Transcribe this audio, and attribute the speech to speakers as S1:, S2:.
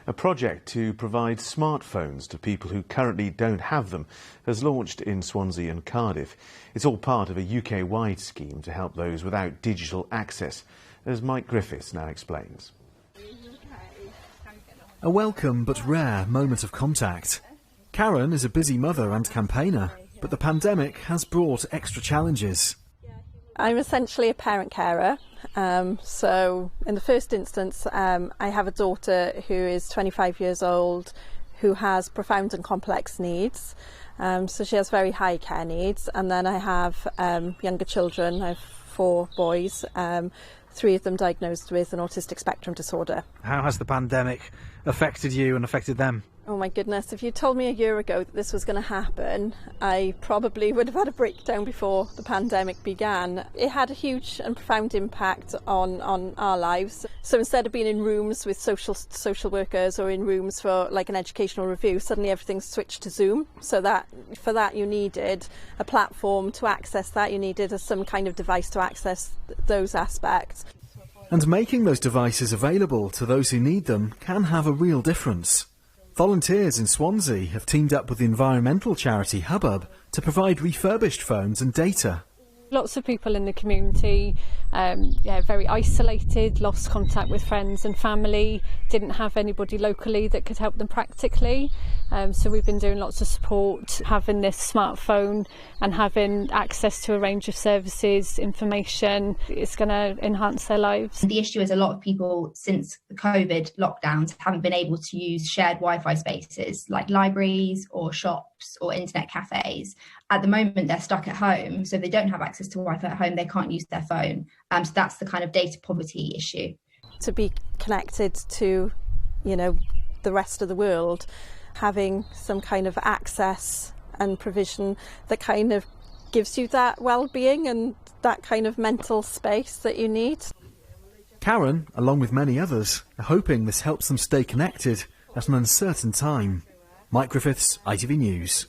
S1: A project to provide smartphones to people who currently don't have them has launched in Swansea and Cardiff. It's all part of a UK-wide scheme to help those without digital access, as Mike Griffiths now explains.
S2: A welcome but rare moment of contact. Karen is a busy mother and campaigner, but the pandemic has brought extra challenges.
S3: I'm essentially a parent carer, so in the first instance I have a daughter who is 25 years old who has profound and complex needs, so she has very high care needs, and then I have younger children. I have 4 boys, 3 of them diagnosed with an autistic spectrum disorder.
S2: How has the pandemic affected you and affected them?
S3: Oh my goodness, if you told me a year ago that this was going to happen, I probably would have had a breakdown before the pandemic began. It had a huge and profound impact on our lives. So instead of being in rooms with social workers or in rooms for like an educational review, suddenly everything's switched to Zoom. So that for that you needed a platform to access that, you needed some kind of device to access those aspects.
S2: And making those devices available to those who need them can have a real difference. Volunteers in Swansea have teamed up with the environmental charity Hubbub to provide refurbished phones and data.
S4: Lots of people in the community, very isolated, lost contact with friends and family, didn't have anybody locally that could help them practically. So we've been doing lots of support, having this smartphone and having access to a range of services, information. It's going to enhance their lives.
S5: The issue is a lot of people since the COVID lockdowns haven't been able to use shared Wi-Fi spaces like libraries or shops or internet cafes. At the moment, they're stuck at home, so they don't have access to Wi-Fi at home, they can't use their phone. So that's the kind of data poverty issue.
S3: To be connected to, the rest of the world, having some kind of access and provision that kind of gives you that well-being and that kind of mental space that you need.
S2: Karen, along with many others, are hoping this helps them stay connected at an uncertain time. Mike Griffiths, ITV News.